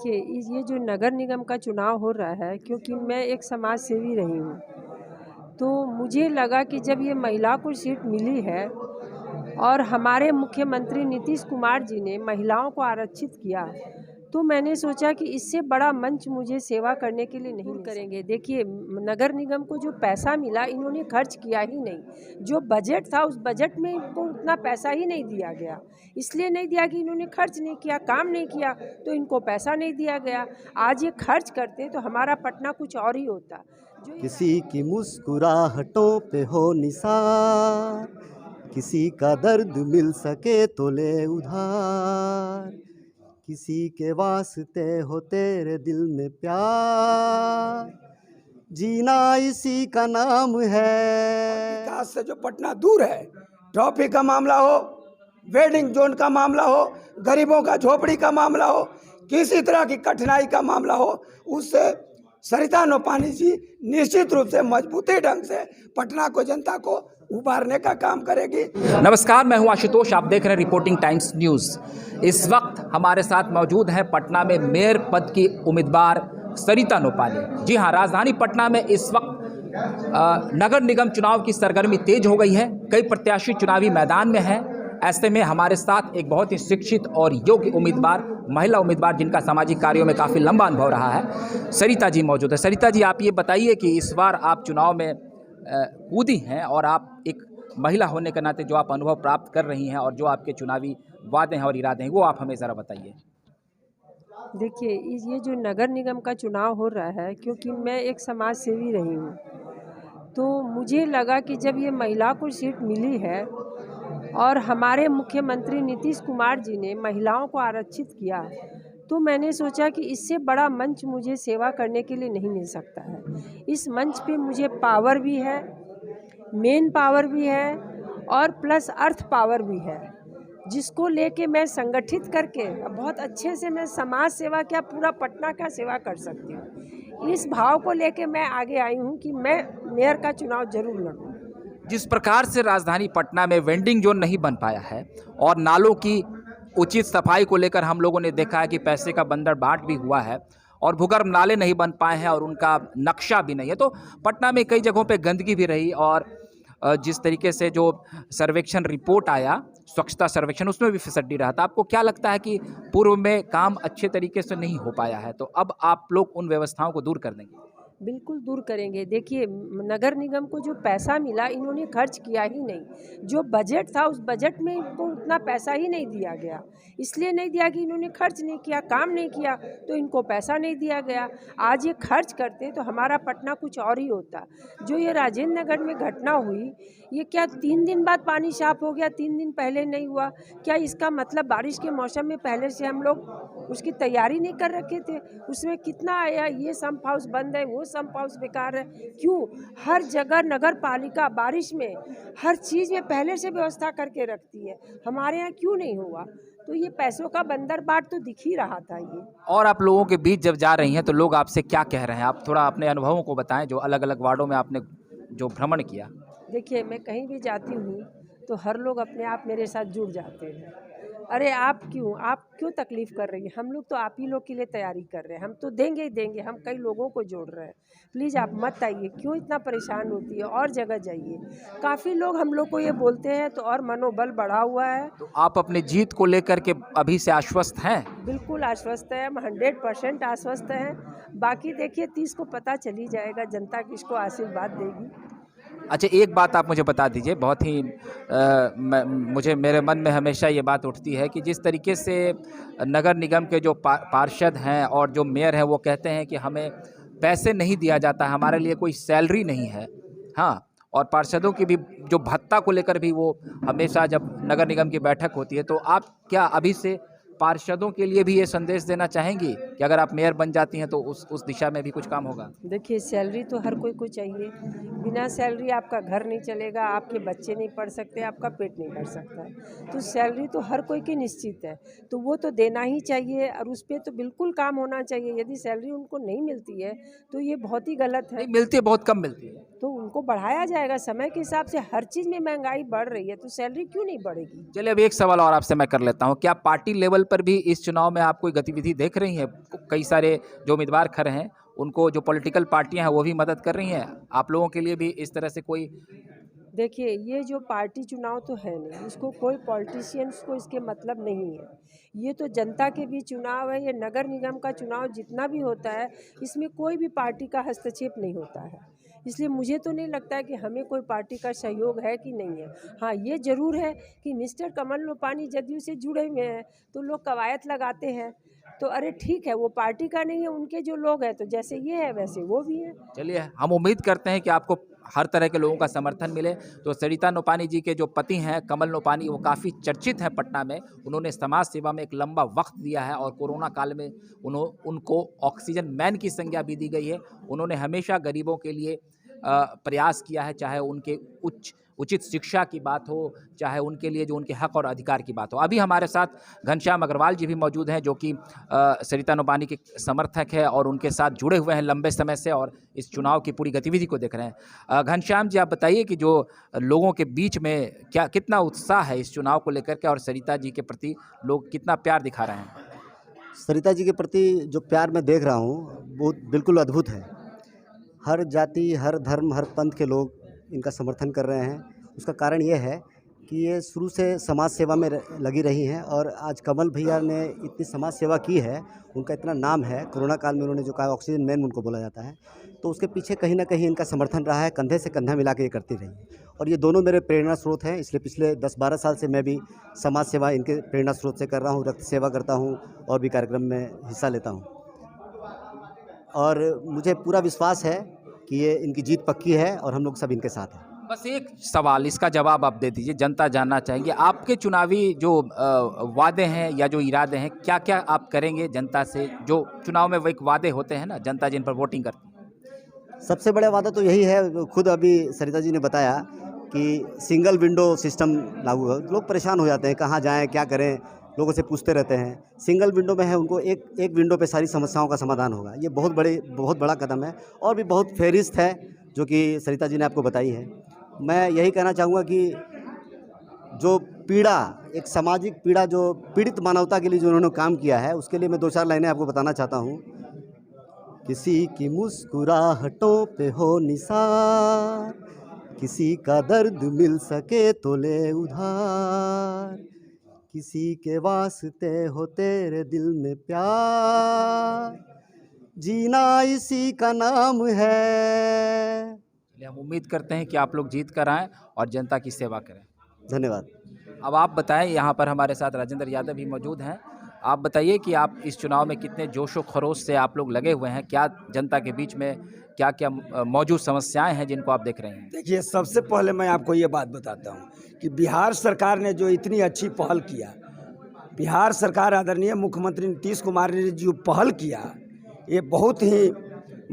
देखिए, ये जो नगर निगम का चुनाव हो रहा है, क्योंकि मैं एक समाज सेवी रही हूँ, तो मुझे लगा कि जब ये महिला को सीट मिली है और हमारे मुख्यमंत्री नीतीश कुमार जी ने महिलाओं को आरक्षित किया, तो मैंने सोचा कि इससे बड़ा मंच मुझे सेवा करने के लिए नहीं करेंगे। देखिए, नगर निगम को जो पैसा मिला, इन्होंने खर्च किया ही नहीं। जो बजट था, उस बजट में इनको उतना पैसा ही नहीं दिया गया। इसलिए नहीं दिया कि इन्होंने खर्च नहीं किया, काम नहीं किया, तो इनको पैसा नहीं दिया गया। आज ये खर्च करते तो हमारा पटना कुछ और ही होता। किसी की मुस्कुराहटों पे हो निसार, किसी का दर्द मिल सके तो ले उधार, किसी के वास्ते हो तेरे दिल में प्यार, जीना इसी का नाम है। विकास से जो पटना दूर है, ट्रैफिक का मामला हो, वेडिंग जोन का मामला हो, गरीबों का झोपड़ी का मामला हो, किसी तरह की कठिनाई का मामला हो, उससे सरिता नोपानी जी निश्चित रूप से मजबूती ढंग से पटना को, जनता को उबारने का काम करेगी। नमस्कार, मैं हूं आशुतोष। आप देख रहे हैं रिपोर्टिंग टाइम्स न्यूज़। इस वक्त हमारे साथ मौजूद है पटना में मेयर पद की उम्मीदवार सरिता नोपानी। जी हां, राजधानी पटना में इस वक्त नगर निगम चुनाव की सरगर्मी तेज हो गई है। कई प्रत्याशी चुनावी मैदान में हैं। ऐसे में हमारे साथ एक बहुत ही शिक्षित और योग्य उम्मीदवार, महिला उम्मीदवार, जिनका सामाजिक कार्यों में काफ़ी लंबा अनुभव रहा है, सरिता जी मौजूद है। सरिता जी, आप ये बताइए कि इस बार आप चुनाव में कूदी हैं और आप एक महिला होने के नाते जो आप अनुभव प्राप्त कर रही हैं और जो आपके चुनावी वादे हैं और इरादे हैं, वो आप हमें ज़रा बताइए। देखिए, ये जो नगर निगम का चुनाव हो रहा है, क्योंकि मैं एक समाज सेवी रही हूँ, तो मुझे लगा कि जब ये महिला को सीट मिली है और हमारे मुख्यमंत्री नीतीश कुमार जी ने महिलाओं को आरक्षित किया, तो मैंने सोचा कि इससे बड़ा मंच मुझे सेवा करने के लिए नहीं मिल सकता है। इस मंच पे मुझे पावर भी है, मेन पावर भी है और प्लस अर्थ पावर भी है, जिसको लेके मैं संगठित करके बहुत अच्छे से मैं समाज सेवा क्या, पूरा पटना का सेवा कर सकती हूँ। इस भाव को लेके मैं आगे आई हूँ कि मैं मेयर का चुनाव जरूर लड़ूँ। जिस प्रकार से राजधानी पटना में वेंडिंग जोन नहीं बन पाया है और नालों की उचित सफाई को लेकर हम लोगों ने देखा है कि पैसे का बंदर बाट भी हुआ है और भूगर्भ नाले नहीं बन पाए हैं और उनका नक्शा भी नहीं है, तो पटना में कई जगहों पे गंदगी भी रही और जिस तरीके से जो सर्वेक्षण रिपोर्ट आया, स्वच्छता सर्वेक्षण, उसमें भी फिसड्डी रहा था। आपको क्या लगता है कि पूर्व में काम अच्छे तरीके से नहीं हो पाया है, तो अब आप लोग उन व्यवस्थाओं को दूर कर देंगे? बिल्कुल दूर करेंगे। देखिए, नगर निगम को जो पैसा मिला, इन्होंने खर्च किया ही नहीं। जो बजट था, उस बजट में इनको उतना पैसा ही नहीं दिया गया। इसलिए नहीं दिया कि इन्होंने खर्च नहीं किया, काम नहीं किया, तो इनको पैसा नहीं दिया गया। आज ये खर्च करते तो हमारा पटना कुछ और ही होता। जो ये राजेंद्र नगर में घटना हुई, ये क्या 3 दिन बाद पानी साफ हो गया, 3 दिन पहले नहीं हुआ? क्या इसका मतलब बारिश के मौसम में पहले से हम लोग उसकी तैयारी नहीं कर रखे थे? उसमें कितना आया, ये सम्प हाउस बंद है, वो सम्प हाउस बेकार है। क्यों? हर जगह नगर पालिका बारिश में हर चीज़ में पहले से व्यवस्था करके रखती है, हमारे यहाँ क्यों नहीं हुआ? तो ये पैसों का बंदर बाट तो दिख ही रहा था ये। और आप लोगों के बीच जब जा रही हैं तो लोग आपसे क्या कह रहे हैं? आप थोड़ा अपने अनुभवों को बताएं, जो अलग अलग वार्डों में आपने जो भ्रमण किया। देखिए, मैं कहीं भी जाती हूँ तो हर लोग अपने आप मेरे साथ जुड़ जाते हैं। अरे आप क्यों तकलीफ़ कर रही हैं? हम लोग तो आप ही लोग के लिए तैयारी कर रहे हैं, हम तो देंगे ही देंगे, हम कई लोगों को जोड़ रहे हैं। प्लीज़ आप मत आइए, क्यों इतना परेशान होती है, और जगह जाइए। काफ़ी लोग हम लोग को ये बोलते हैं, तो और मनोबल बढ़ा हुआ है। तो आप अपने जीत को लेकर के अभी से आश्वस्त हैं? बिल्कुल आश्वस्त है, हम 100% आश्वस्त हैं। बाकी देखिए, 30 को पता चल ही जाएगा जनता किसको आशीर्वाद देगी। अच्छा, एक बात आप मुझे बता दीजिए, बहुत ही मुझे मेरे मन में हमेशा ये बात उठती है कि जिस तरीके से नगर निगम के जो पार्षद हैं और जो मेयर हैं, वो कहते हैं कि हमें पैसे नहीं दिया जाता, हमारे लिए कोई सैलरी नहीं है। हाँ, और पार्षदों की भी जो भत्ता को लेकर भी वो हमेशा जब नगर निगम की बैठक होती है, तो आप क्या अभी से पार्षदों के लिए भी ये संदेश देना चाहेंगी कि अगर आप मेयर बन जाती हैं तो उस दिशा में भी कुछ काम होगा? देखिए, सैलरी तो हर कोई को चाहिए। बिना सैलरी आपका घर नहीं चलेगा, आपके बच्चे नहीं पढ़ सकते, आपका पेट नहीं भर सकता है। तो सैलरी तो हर कोई की निश्चित है, तो वो तो देना ही चाहिए और उस पे तो बिल्कुल काम होना चाहिए। यदि सैलरी उनको नहीं मिलती है तो ये बहुत ही गलत है। नहीं मिलती है, बहुत कम मिलती है। तो उनको बढ़ाया जाएगा। समय के हिसाब से हर चीज़ में महंगाई बढ़ रही है, तो सैलरी क्यों नहीं बढ़ेगी? चलिए, अब एक सवाल और आपसे मैं कर लेता हूँ। क्या पार्टी लेवल पर भी इस चुनाव में आप कोई गतिविधि देख रही हैं? कई सारे जो उम्मीदवार खड़े हैं उनको जो पॉलिटिकल पार्टियां हैं वो भी मदद कर रही हैं। आप लोगों के लिए भी इस तरह से कोई देखिए, ये जो पार्टी चुनाव तो है नहीं, इसको कोई पॉलिटिशियंस को इसके मतलब नहीं है। ये तो जनता के बीच चुनाव है। ये नगर निगम का चुनाव जितना भी होता है, इसमें कोई भी पार्टी का हस्तक्षेप नहीं होता है। इसलिए मुझे तो नहीं लगता है कि हमें कोई पार्टी का सहयोग है कि नहीं है। हाँ, ये ज़रूर है कि मिस्टर कमल लोपानी जदयू से जुड़े हुए हैं, तो लोग कवायद लगाते हैं। तो अरे ठीक है, वो पार्टी का नहीं है, उनके जो लोग हैं, तो जैसे ये है वैसे वो भी हैं। चलिए, हम उम्मीद करते हैं कि आपको हर तरह के लोगों का समर्थन मिले। तो सरिता नोपानी जी के जो पति हैं कमल नोपानी, वो काफ़ी चर्चित हैं पटना में। उन्होंने समाज सेवा में एक लंबा वक्त दिया है और कोरोना काल में उनको ऑक्सीजन मैन की संज्ञा भी दी गई है। उन्होंने हमेशा गरीबों के लिए प्रयास किया है, चाहे उनके उचित शिक्षा की बात हो, चाहे उनके लिए जो उनके हक और अधिकार की बात हो। अभी हमारे साथ घनश्याम अग्रवाल जी भी मौजूद हैं, जो कि सरिता नोपानी के समर्थक हैं और उनके साथ जुड़े हुए हैं लंबे समय से और इस चुनाव की पूरी गतिविधि को देख रहे हैं। घनश्याम जी, आप बताइए कि जो लोगों के बीच में कितना उत्साह है इस चुनाव को लेकर के और सरिता जी के प्रति लोग कितना प्यार दिखा रहे हैं? सरिता जी के प्रति जो प्यार मैं देख रहा हूँ वो बिल्कुल अद्भुत है। हर जाति, हर धर्म, हर पंथ के लोग इनका समर्थन कर रहे हैं। उसका कारण ये है कि ये शुरू से समाज सेवा में लगी रही हैं और आज कमल भैया ने इतनी समाज सेवा की है, उनका इतना नाम है। कोरोना काल में उन्होंने जो कहा ऑक्सीजन मैन उनको बोला जाता है, तो उसके पीछे कहीं ना कहीं इनका समर्थन रहा है। कंधे से कंधा मिला के ये करती रही और ये दोनों मेरे प्रेरणा स्रोत हैं। इसलिए पिछले 10-12 साल से मैं भी समाज सेवा इनके प्रेरणा स्रोत से कर रहा हूँ। रक्त सेवा करता हूँ और भी कार्यक्रम में हिस्सा लेता हूँ और मुझे पूरा विश्वास है कि ये इनकी जीत पक्की है और हम लोग सब इनके साथ हैं। बस एक सवाल, इसका जवाब आप दे दीजिए, जनता जानना चाहेंगे आपके चुनावी जो वादे हैं या जो इरादे हैं, क्या क्या आप करेंगे जनता से? जो चुनाव में वो एक वादे होते हैं ना, जनता जिन पर वोटिंग करती है। सबसे बड़ा वादा तो यही है, खुद अभी सरिता जी ने बताया कि सिंगल विंडो सिस्टम लागू है। लोग परेशान हो जाते हैं, कहाँ जाएं, क्या करें, लोगों से पूछते रहते हैं। सिंगल विंडो में है, उनको एक विंडो पे सारी समस्याओं का समाधान होगा। ये बहुत बड़ा कदम है और भी बहुत फेहरिस्त है जो कि सरिता जी ने आपको बताई है। मैं यही कहना चाहूँगा कि जो पीड़ा, एक सामाजिक पीड़ा, जो पीड़ित मानवता के लिए जो उन्होंने काम किया है, उसके लिए मैं 2-4 लाइनें आपको बताना चाहता हूँ। किसी की मुस्कुराहटों पे हो निसार, किसी का दर्द मिल सके तो ले उधार, किसी के वास्ते हो तेरे दिल में प्यार, जीना इसी का नाम है। हम उम्मीद करते हैं कि आप लोग जीत कर आएँ और जनता की सेवा करें। धन्यवाद। अब आप बताएं, यहाँ पर हमारे साथ राजेंद्र यादव भी मौजूद हैं। आप बताइए कि आप इस चुनाव में कितने जोश व खरोश से आप लोग लगे हुए हैं? क्या जनता के बीच में क्या क्या मौजूद समस्याएं हैं जिनको आप देख रहे हैं? देखिए, सबसे पहले मैं आपको ये बात बताता हूँ कि बिहार सरकार ने जो इतनी अच्छी पहल किया, बिहार सरकार आदरणीय मुख्यमंत्री नीतीश कुमार ने जो पहल किया, ये बहुत ही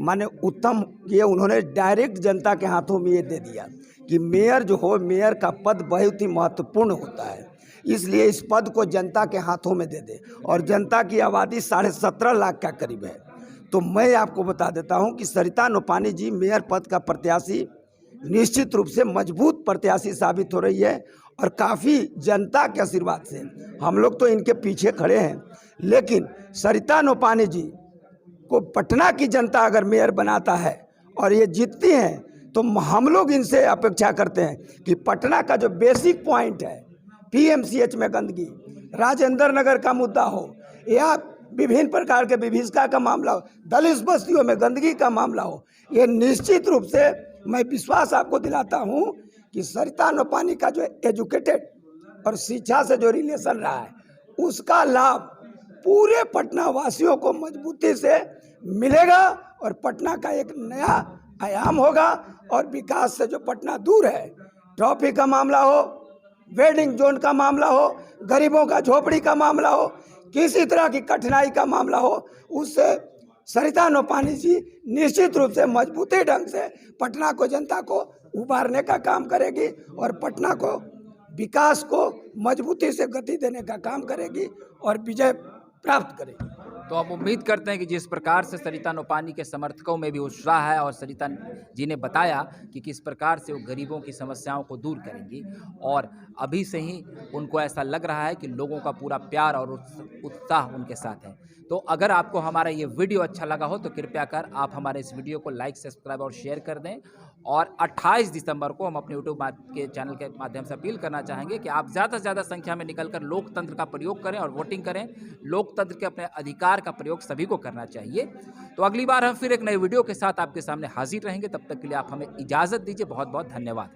माने उत्तम। ये उन्होंने डायरेक्ट जनता के हाथों में ये दे दिया कि मेयर जो हो, मेयर का पद बहुत ही महत्वपूर्ण होता है, इसलिए इस पद को जनता के हाथों में दे दे। और जनता की आबादी 17.5 लाख का करीब है। तो मैं आपको बता देता हूं कि सरिता नोपानी जी मेयर पद का प्रत्याशी निश्चित रूप से मजबूत प्रत्याशी साबित हो रही है और काफ़ी जनता के आशीर्वाद से हम लोग तो इनके पीछे खड़े हैं। लेकिन सरिता नोपानी जी को पटना की जनता अगर मेयर बनाता है और ये जीतती हैं, तो हम लोग इनसे अपेक्षा करते हैं कि पटना का जो बेसिक पॉइंट है, पीएमसीएच में गंदगी, राजेंद्र नगर का मुद्दा हो या विभिन्न प्रकार के विभीषिका का मामला हो, दलित बस्तियों में गंदगी का मामला हो, ये निश्चित रूप से मैं विश्वास आपको दिलाता हूँ कि सरिता नोपानी का जो एजुकेटेड और शिक्षा से जो रिलेशन रहा है, उसका लाभ पूरे पटना वासियों को मजबूती से मिलेगा और पटना का एक नया आयाम होगा। और विकास से जो पटना दूर है, ट्रैफिक का मामला हो, वेडिंग जोन का मामला हो, गरीबों का झोपड़ी का मामला हो, किसी तरह की कठिनाई का मामला हो, उससे सरिता नोपानी जी निश्चित रूप से मजबूती ढंग से पटना को, जनता को उभारने का काम करेगी और पटना को, विकास को मजबूती से गति देने का काम करेगी और विजय प्राप्त करेगी। तो हम उम्मीद करते हैं कि जिस प्रकार से सरिता नौपानी के समर्थकों में भी उत्साह है और सरिता जी ने बताया कि किस प्रकार से वो गरीबों की समस्याओं को दूर करेंगी, और अभी से ही उनको ऐसा लग रहा है कि लोगों का पूरा प्यार और उत्साह उनके साथ है। तो अगर आपको हमारा ये वीडियो अच्छा लगा हो तो कृपया कर आप हमारे इस वीडियो को लाइक, सब्सक्राइब और शेयर कर दें। और 28 दिसंबर को हम अपने यूट्यूब के चैनल के माध्यम से अपील करना चाहेंगे कि आप ज़्यादा से ज़्यादा संख्या में निकलकर लोकतंत्र का प्रयोग करें और वोटिंग करें। लोकतंत्र के अपने अधिकार का प्रयोग सभी को करना चाहिए। तो अगली बार हम फिर एक नए वीडियो के साथ आपके सामने हाजिर रहेंगे। तब तक के लिए आप हमें इजाज़त दीजिए। बहुत बहुत धन्यवाद।